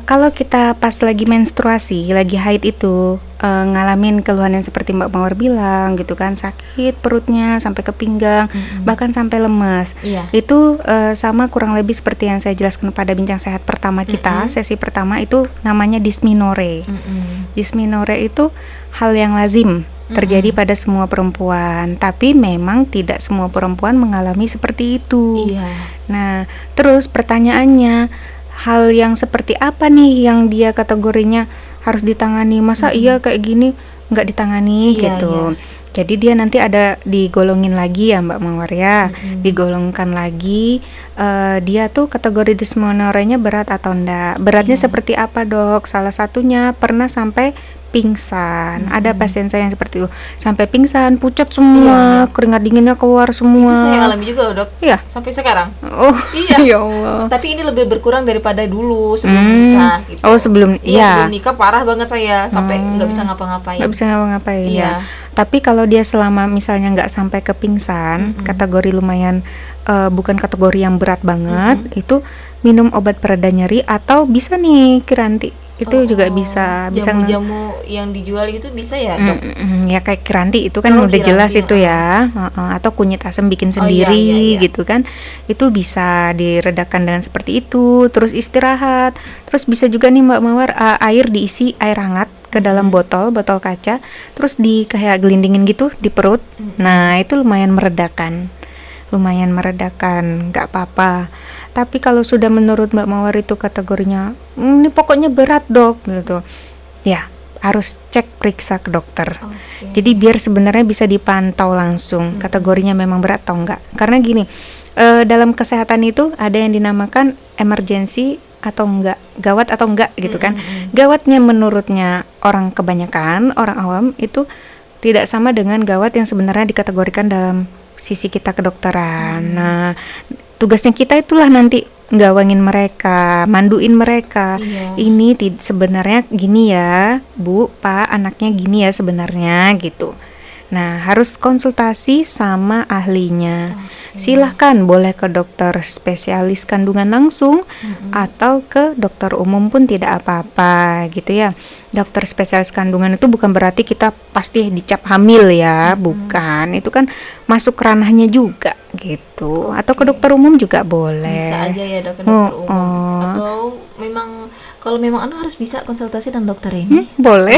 Kalau kita pas lagi menstruasi, lagi haid itu ngalamin keluhan yang seperti Mbak Mawar bilang gitu kan, sakit perutnya sampai ke pinggang, bahkan sampai lemas. Iya. Itu sama kurang lebih seperti yang saya jelaskan pada bincang sehat pertama kita, sesi pertama itu namanya dysmenorrhea. Dysmenorrhea itu hal yang lazim terjadi pada semua perempuan, tapi memang tidak semua perempuan mengalami seperti itu. Iya. Nah, terus pertanyaannya, hal yang seperti apa nih yang dia kategorinya harus ditangani? Masa iya kayak gini nggak ditangani Iya, gitu? Jadi dia nanti ada digolongin lagi ya Mbak Mawar ya, digolongkan lagi. Dia tuh kategori dysmenorrhea-nya berat atau enggak? Beratnya seperti apa dok? Salah satunya pernah sampai pingsan. Ada pasien saya yang seperti itu, sampai pingsan, pucat semua, keringat dinginnya keluar semua. Itu saya alami juga dok. Iya. Sampai sekarang. Oh Iya. ya Allah. Tapi ini lebih berkurang daripada dulu sebelum nikah gitu. Oh sebelum, Iya, sebelum nikah parah banget saya sampai nggak bisa ngapa-ngapain. nggak bisa ngapa-ngapain Iya. ya. Tapi kalau dia selama misalnya nggak sampai ke pingsan, kategori lumayan bukan kategori yang berat banget, itu minum obat pereda nyeri atau bisa nih Kiranti. Itu juga bisa jamu-jamu yang dijual itu bisa ya dok? ya kayak Kiranti itu kan Oh, udah jelas Kiranti, itu ya. Atau kunyit asam bikin Oh, sendiri iya. gitu kan. Itu bisa diredakan dengan seperti itu, terus istirahat. Terus bisa juga nih Mbak Mawar, air diisi air hangat ke dalam botol kaca, terus kayak gelindingin gitu di perut. Nah, itu lumayan meredakan, nggak apa-apa. Tapi kalau sudah menurut Mbak Mawar itu kategorinya, ini pokoknya berat dok gitu, ya harus cek periksa ke dokter. Jadi biar sebenarnya bisa dipantau langsung kategorinya memang berat atau enggak. Karena gini, dalam kesehatan itu ada yang dinamakan emergency atau enggak, gawat atau enggak gitu kan. Gawatnya menurutnya orang kebanyakan, orang awam itu tidak sama dengan gawat yang sebenarnya dikategorikan dalam sisi kita kedokteran. Nah, tugasnya kita itulah nanti gawangin mereka, manduin mereka. Ini sebenarnya gini ya, Bu, Pak, anaknya gini ya sebenarnya gitu. Nah, harus konsultasi sama ahlinya. Silahkan boleh ke dokter spesialis kandungan langsung atau ke dokter umum pun tidak apa-apa gitu ya. Dokter spesialis kandungan itu bukan berarti kita pasti dicap hamil ya, bukan. Itu kan masuk ranahnya juga gitu. Atau ke dokter umum juga boleh. Bisa aja ya dok, ke dokter umum. Atau memang kalau memang harus bisa konsultasi dengan dokter ini. Boleh.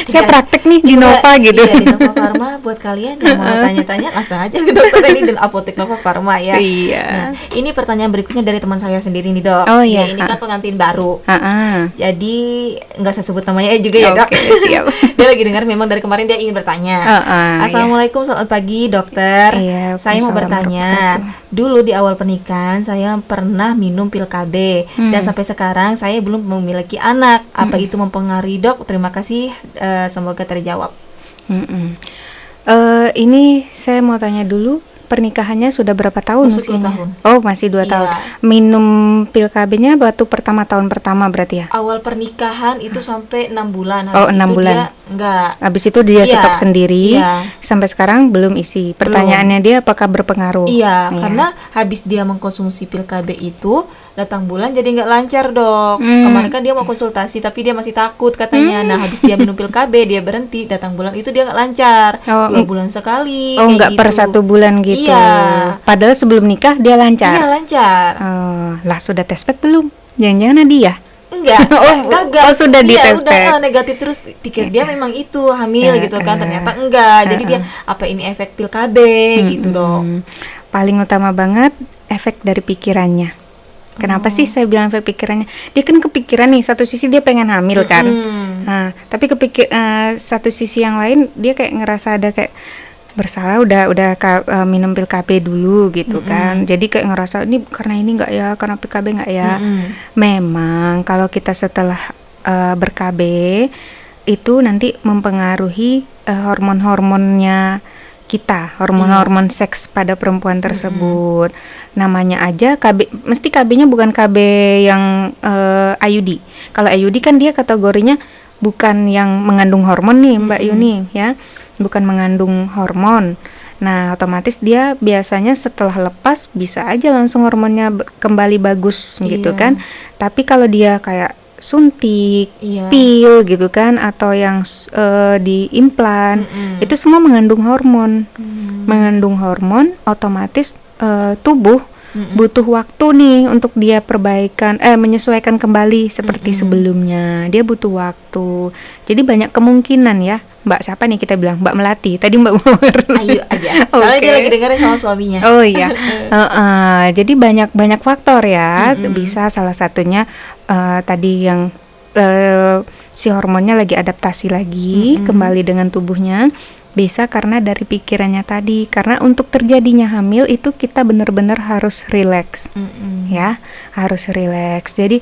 Saya praktek nih di Nova gitu. Iya, di Nova Pharma. Buat kalian yang mau tanya-tanya langsung aja ke dokter ini dan apotek Nova Pharma ya. Iya. Nah, ini pertanyaan berikutnya dari teman saya sendiri nih dok. Oh, iya. Ini kan pengantin baru. Heeh. Jadi nggak saya sebut namanya juga ya dok. Oke, siap. Dia lagi dengar, memang dari kemarin dia ingin bertanya. Assalamualaikum, selamat pagi dokter. Iya, Saya mau bertanya. Dulu di awal pernikahan saya pernah minum pil KB dan sampai sekarang saya belum memiliki anak. Apa itu mempengaruhi dok? Terima kasih, semoga terjawab. Ini saya mau tanya dulu, pernikahannya sudah berapa tahun Masuk 2 usianya? tahun. Oh, masih 2 tahun. Minum pil KB-nya waktu tahun pertama berarti ya? Awal pernikahan itu sampai 6 bulan. Oh, Habis 6 itu bulan. Dia enggak. Habis itu dia Iya, stop sendiri. iya. Sampai sekarang belum isi. Pertanyaannya dia apakah berpengaruh? Iya, karena habis dia mengkonsumsi pil KB itu, datang bulan jadi nggak lancar dok. Kemarin kan dia mau konsultasi tapi dia masih takut katanya. Nah, habis dia minum pil KB dia berhenti, datang bulan itu dia nggak lancar. 2 bulan sekali. Oh, kayak nggak per gitu. 1 bulan gitu. Iya. Padahal sebelum nikah dia lancar. Iya lancar. Lah sudah tes pack belum? Jangan-jangan Nadia? Enggak, gagal. Oh, sudah di tes udah pack. negatif terus. Pikir dia memang itu hamil gitu kan, ternyata enggak. Jadi dia apa ini efek pil KB gitu dong. Paling utama banget efek dari pikirannya. Kenapa sih saya bilang efek pikirannya? Dia kan kepikiran nih, satu sisi dia pengen hamil kan. Nah, tapi satu sisi yang lain dia kayak ngerasa ada kayak bersalah minum pil KB dulu gitu kan. Jadi kayak ngerasa ini karena ini enggak ya, karena PKB enggak ya. Memang kalau kita setelah ber-KB itu nanti mempengaruhi hormon-hormonnya kita, hormon-hormon seks pada perempuan tersebut. Namanya aja KB, mesti KB-nya bukan KB yang IUD. Kalau IUD kan dia kategorinya bukan yang mengandung hormon nih Mbak Yuni ya. Bukan mengandung hormon. Nah, otomatis dia biasanya setelah lepas bisa aja langsung hormonnya kembali bagus gitu kan. Tapi kalau dia kayak suntik, pil gitu kan, atau yang diimplan, itu semua mengandung hormon. Mengandung hormon, otomatis tubuh butuh waktu nih untuk dia menyesuaikan kembali seperti sebelumnya. Dia butuh waktu. Jadi banyak kemungkinan ya. Mbak siapa nih kita bilang? Mbak Melati. Tadi Mbak Mawar. Ayo aja. Soalnya dia lagi dengerin sama suaminya. Oh iya. Jadi banyak faktor ya. Bisa salah satunya tadi yang si hormonnya lagi adaptasi lagi kembali dengan tubuhnya. Bisa karena dari pikirannya tadi. Karena untuk terjadinya hamil itu kita benar-benar harus rileks, ya, harus rileks. Jadi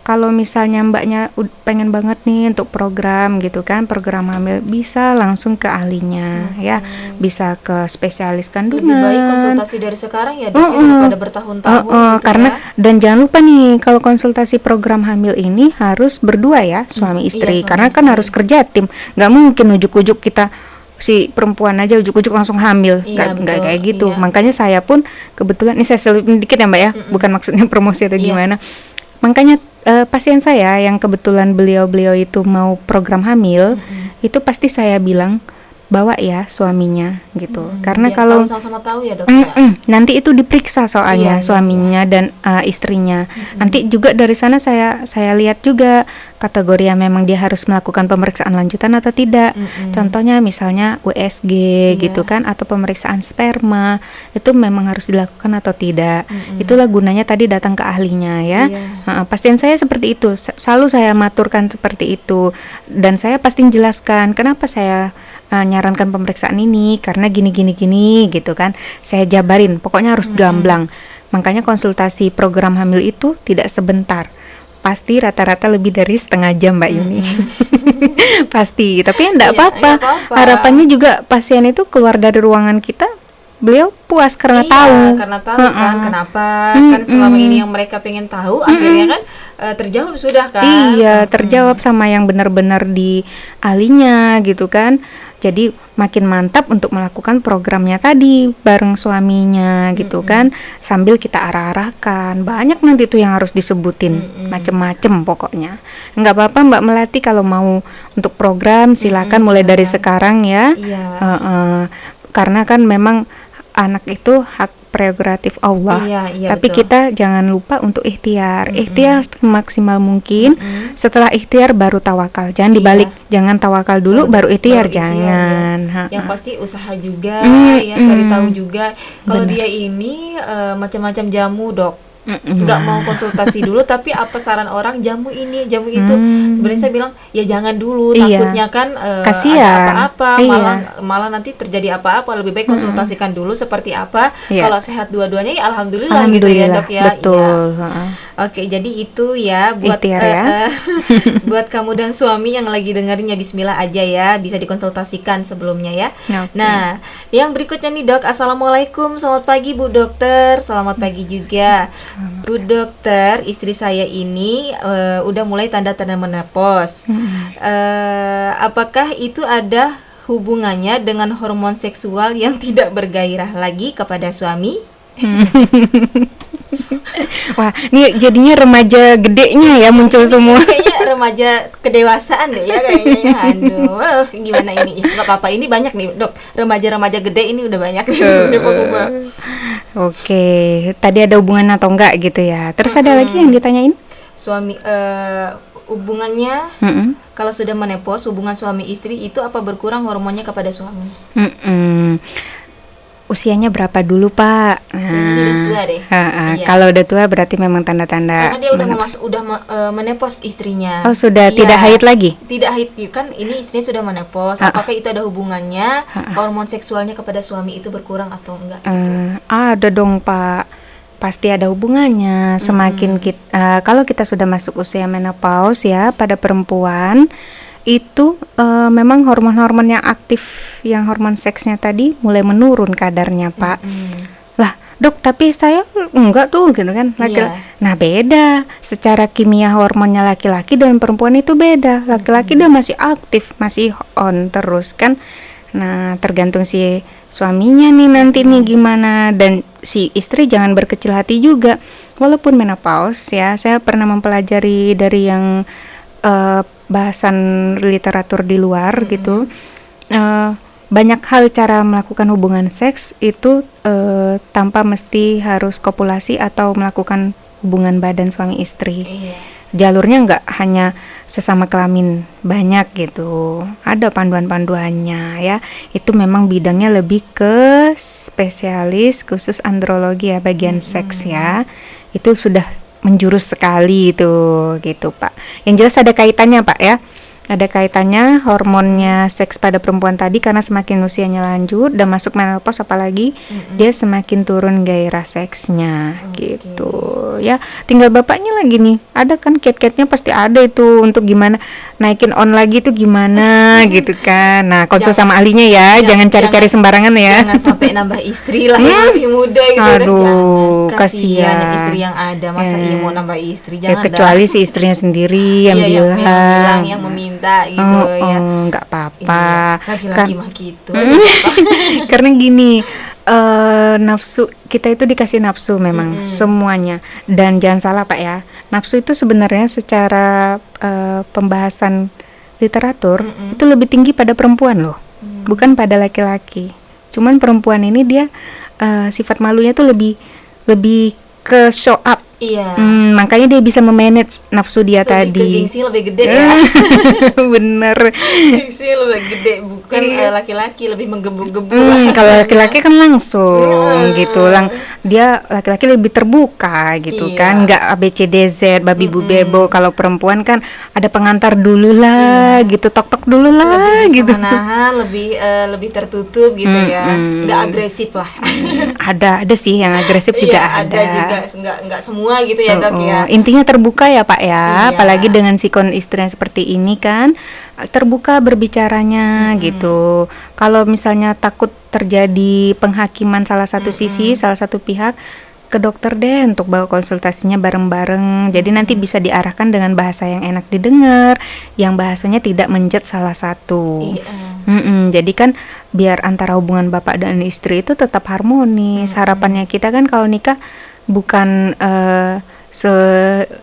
kalau misalnya mbaknya pengen banget nih untuk program gitu kan, program hamil, bisa langsung ke ahlinya, ya, bisa ke spesialis kandungan. Lebih baik konsultasi dari sekarang ya, Dok, daripada bertahun-tahun gitu karena ya. Dan jangan lupa nih, kalau konsultasi program hamil ini harus berdua ya, suami istri, suami karena kan istri. harus kerja tim, nggak mungkin ujuk-ujuk kita si perempuan aja ujuk-ujuk langsung hamil, nggak kayak gitu. Makanya saya pun kebetulan, ini saya selipin dikit ya Mbak ya, bukan maksudnya promosi atau gimana. Makanya pasien saya yang kebetulan beliau itu mau program hamil, itu pasti saya bilang bawa ya suaminya gitu. Karena kalau sama-sama tahu ya, Dok. nanti itu diperiksa soalnya suaminya dan istrinya. Nanti juga dari sana saya lihat juga kategori yang memang dia harus melakukan pemeriksaan lanjutan atau tidak. Contohnya misalnya USG gitu kan, atau pemeriksaan sperma, itu memang harus dilakukan atau tidak. Itulah gunanya tadi datang ke ahlinya ya. Pasien saya seperti itu, selalu saya maturkan seperti itu, dan saya pasti jelaskan kenapa saya nyarankan pemeriksaan ini, karena gini gitu kan. Saya jabarin, pokoknya harus gamblang. Makanya konsultasi program hamil itu tidak sebentar, pasti rata-rata lebih dari setengah jam Mbak Yuni. Pasti, tapi enggak apa-apa. Harapannya juga pasien itu keluar dari ruangan kita, beliau puas karena tahu kan kenapa kan selama ini yang mereka pengen tahu akhirnya kan terjawab sudah kan. Iya, terjawab sama yang benar-benar di ahlinya gitu kan. Jadi makin mantap untuk melakukan programnya tadi bareng suaminya gitu kan, sambil kita arah-arahkan. Banyak nanti tuh yang harus disebutin, macem-macem pokoknya. Nggak apa-apa Mbak Melati, kalau mau untuk program silakan mulai dari sekarang ya. Karena kan memang anak itu hak prerogatif Allah. Tapi betul, kita jangan lupa untuk ikhtiar. Ikhtiar maksimal mungkin. Setelah ikhtiar baru tawakal. Jangan dibalik. Jangan tawakal dulu baru ikhtiar, jangan. Yang pasti usaha juga ya, cari tahu juga. Kalau dia ini macam-macam jamu, Dok. Nggak mau konsultasi dulu, tapi apa saran orang jamu ini, jamu itu. Sebenarnya saya bilang ya jangan dulu, takutnya kan ada apa-apa, malah nanti terjadi apa-apa. Lebih baik konsultasikan dulu seperti apa. Kalau sehat dua-duanya ya alhamdulillah gitu ya, Dok ya. Betul. Oke, jadi itu ya buat buat kamu dan suami yang lagi dengerinnya, bismillah aja ya, bisa dikonsultasikan sebelumnya ya. Nah, yang berikutnya nih, Dok. Assalamualaikum, selamat pagi Bu Dokter. Selamat pagi juga. Bu Dokter, istri saya ini udah mulai tanda-tanda menopause. Apakah itu ada hubungannya dengan hormon seksual yang tidak bergairah lagi kepada suami? Wah, ini jadinya remaja gedenya ya muncul semua. Kayaknya remaja kedewasaan deh ya kayaknya. Aduh, gimana ini? Gak apa-apa, ini banyak nih, Dok. Remaja-remaja gede ini udah banyak. Oke, tadi ada hubungan atau enggak gitu ya. Terus ada lagi yang ditanyain? Suami hubungannya kalau sudah menopause, hubungan suami istri itu apa berkurang hormonnya kepada suami? usianya berapa dulu Pak? Kayaknya udah tua deh. Iya. Kalau udah tua berarti memang tanda-tanda. Karena dia udah menepos istrinya. Oh sudah Iya. tidak haid lagi? Tidak haid, kan ini istrinya sudah menepos. Apakah itu ada hubungannya hormon seksualnya kepada suami itu berkurang atau enggak? Gitu? Ada dong Pak, pasti ada hubungannya. Semakin kalau kita sudah masuk usia menopause ya pada perempuan itu memang hormon-hormon yang aktif, yang hormon seksnya tadi mulai menurun kadarnya Pak. Lah dok, tapi saya enggak tuh gitu kan laki-laki. Nah beda, secara kimia hormonnya laki-laki dan perempuan itu beda. Laki-laki dia masih aktif, masih on terus kan. Nah tergantung si suaminya nih nanti nih gimana, dan si istri jangan berkecil hati juga. Walaupun menopause ya, saya pernah mempelajari dari yang bahasan literatur di luar gitu, banyak hal cara melakukan hubungan seks itu tanpa mesti harus kopulasi atau melakukan hubungan badan suami istri. Jalurnya nggak hanya sesama kelamin, banyak gitu, ada panduan-panduannya ya. Itu memang bidangnya lebih ke spesialis khusus andrologi ya, bagian seks ya. Itu sudah menjurus sekali itu gitu Pak. Yang jelas ada kaitannya Pak ya. Ada kaitannya hormonnya seks pada perempuan tadi, karena semakin usianya lanjut dan masuk menopause apalagi dia semakin turun gairah seksnya gitu ya. Tinggal bapaknya lagi nih, ada kan kiat-kiatnya pasti ada itu untuk gimana naikin on lagi itu gimana gitu kan. Nah konsul sama ahlinya ya, jangan cari-cari sembarangan ya. Jangan sampai nambah istri lah yang lebih muda gitu. Aduh, kasihan istri yang ada, masa iya mau nambah istri, jangan kecuali si istrinya sendiri yang bilang, yang meminta gitu ya. Nggak apa-apa. Laki-laki mah gitu. Karena gini, nafsu kita itu dikasih nafsu memang semuanya, dan jangan salah Pak ya, nafsu itu sebenarnya secara pembahasan literatur itu lebih tinggi pada perempuan loh, bukan pada laki-laki. Cuman perempuan ini dia sifat malunya tuh lebih ke show up. Iya. Makanya dia bisa memanage nafsu dia lebih tadi. Gengsi lebih gede ya. Bener. Gengsi lebih gede, bukan laki-laki lebih menggebu-gebu. Kalau laki-laki kan langsung gitu, dia laki-laki lebih terbuka gitu kan, nggak ABCDZ babi bu bebo. Kalau perempuan kan ada pengantar dulu lah gitu, tok-tok dulu lah lebih gitu. menahan, lebih tertutup gitu ya, nggak agresif lah. Ada sih yang agresif juga ada juga, nggak semua gitu ya dok ya. Intinya terbuka ya Pak ya, Iya. apalagi dengan sikon istri yang seperti ini kan, terbuka berbicaranya gitu. Kalau misalnya takut terjadi penghakiman salah satu sisi, salah satu pihak, ke dokter deh untuk bawa konsultasinya bareng-bareng. Jadi nanti bisa diarahkan dengan bahasa yang enak didengar, yang bahasanya tidak menjudge salah satu. Jadi kan biar antara hubungan bapak dan istri itu tetap harmonis. Harapannya kita kan kalau nikah bukan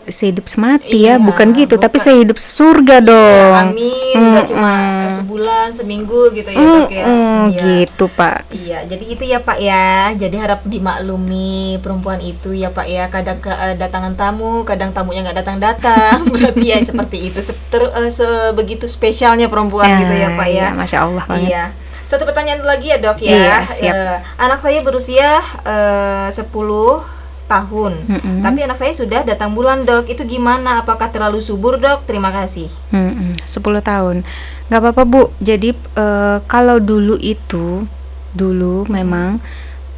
sehidup semati ya, bukan gitu, tapi sehidup sesurga dong. Amin. Nggak cuma sebulan, seminggu gitu ya dok ya. Gitu Pak. Iya, jadi itu ya Pak ya. Jadi harap dimaklumi perempuan itu ya Pak ya. Kadang kedatangan tamu, kadang tamunya nggak datang-datang. Berarti ya seperti itu. Sebegitu spesialnya perempuan gitu ya Pak ya. Masya Allah banget. Iya. Satu pertanyaan lagi ya dok ya. Iya, siap. Anak saya berusia 10 tahun, tapi anak saya sudah datang bulan dok. Itu gimana? Apakah terlalu subur dok? Terima kasih. 10 tahun, nggak apa-apa Bu. Jadi kalau dulu memang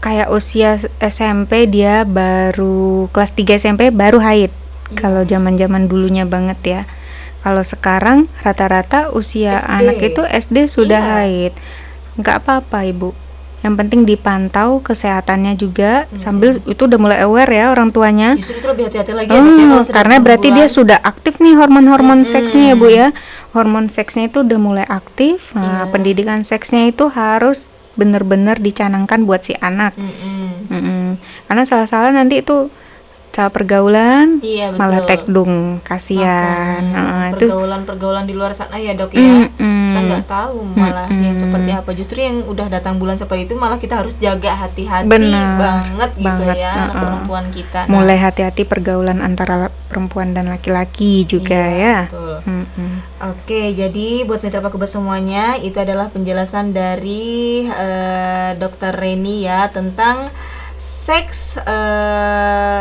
kayak usia SMP, dia baru kelas 3 SMP baru haid. Kalau zaman dulunya banget ya. Kalau sekarang rata-rata usia SD. anak itu SD sudah haid. Nggak apa-apa Ibu. Yang penting dipantau kesehatannya juga, sambil itu udah mulai aware ya orang tuanya. Justru itu lebih hati-hati lagi ya, dok, ya, kalau karena berarti dia sudah aktif nih hormon-hormon seksnya ya Bu ya. Hormon seksnya itu udah mulai aktif. Nah, pendidikan seksnya itu harus benar-benar dicanangkan buat si anak. Karena salah-salah nanti itu salah pergaulan, malah tekdung, kasihan. Pergaulan di luar sana ya dok ya. Kita nggak tahu malah yang seperti apa. Justru yang udah datang bulan seperti itu malah kita harus jaga hati-hati banget gitu ya, anak perempuan kita. Mulai hati-hati pergaulan antara perempuan dan laki-laki juga ya. Betul. Oke, jadi buat mitra Pakubas semuanya, itu adalah penjelasan dari Dr. Reni ya tentang seks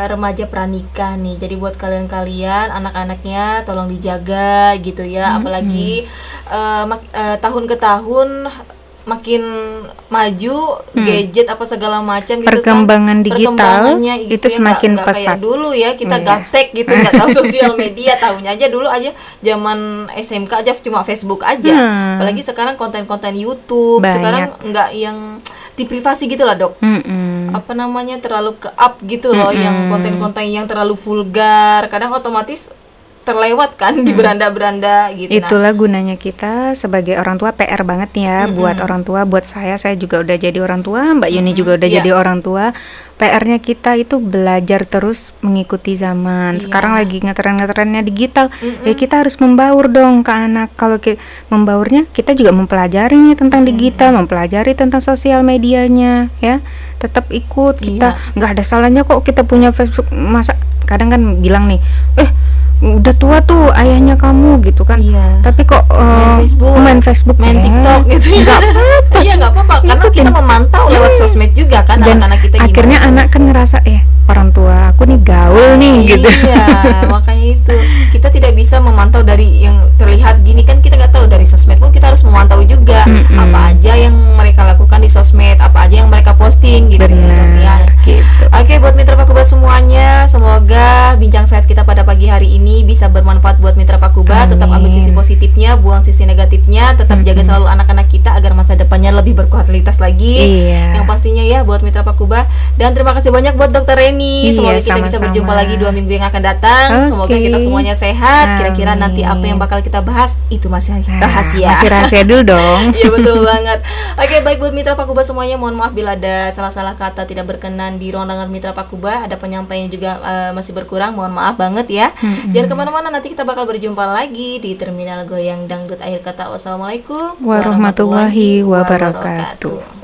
remaja pranikah nih. Jadi buat kalian-kalian anak-anaknya tolong dijaga gitu ya, apalagi tahun ke tahun makin maju gadget apa segala macam gitu Perkembangan kan, digital perkembangannya gitu itu ya, semakin nggak pesat. kayak dulu ya kita Iya. gaptek gitu nggak tahu sosial media, tahunya aja dulu aja zaman SMK aja cuma Facebook aja. Apalagi sekarang konten-konten YouTube Banyak. sekarang nggak yang di privasi gitu lah dok, apa namanya terlalu ke up gitu loh, yang konten-konten yang terlalu vulgar kadang otomatis terlewat kan di beranda-beranda gitu. Itulah gunanya kita sebagai orang tua, PR banget ya buat orang tua, buat saya juga udah jadi orang tua, Mbak Yuni juga udah Iya. jadi orang tua. PR-nya kita itu belajar terus mengikuti zaman. Iya. Sekarang lagi ngetren-ngetrennya digital. Ya kita harus membaur dong ke anak. Kalau membaurnya kita juga mempelajari nih tentang digital, mempelajari tentang sosial medianya ya. Tetap ikut, kita nggak ada salahnya kok kita punya Facebook. Masa kadang kan bilang nih, udah tua tuh ayahnya kamu gitu kan. Iya. Tapi kok main Facebook, main TikTok gitu ya. nggak apa-apa. Iya nggak apa-apa karena kita memantau lewat sosmed juga kan Dan anak-anak kita akhirnya gimana. anak kan ngerasa orang tua aku nih gaul nih gitu. Iya, makanya itu kita tidak bisa memantau dari yang terlihat gini kan, kita nggak tahu dari sosmed pun kita harus memantau juga apa aja yang mereka lakukan di sosmed, apa aja yang mereka posting gitu. Benar, gitu. Oke, buat mitra Pakuba semuanya, semoga bincang sehat kita pada pagi hari ini bisa bermanfaat buat mitra Pakuba. Tetap ambil sisi positifnya, buang sisi negatifnya, tetap jaga selalu anak-anak kita agar masa depannya lebih berkualitas lagi. Iya. Yang pastinya ya buat mitra Pakuba. Dan terima kasih banyak buat Dokter Reni. Iya, Semoga kita bisa sama-sama. berjumpa lagi 2 minggu yang akan datang. Semoga Oke. kita semuanya sehat. Kira-kira nanti Amin. apa yang bakal kita bahas itu masih rahasia. Masih rahasia dulu dong. Iya betul banget. Oke, baik buat mitra Pakuba semuanya, mohon maaf bila ada salah-salah kata tidak berkenan di ruang dengar mitra Pakuba. Ada penyampaian juga masih berkurang, mohon maaf banget ya. Jangan kemana-mana, nanti kita bakal berjumpa lagi di Terminal Goyang Dangdut. Akhir kata, wassalamualaikum Warahmatullahi wabarakatuh.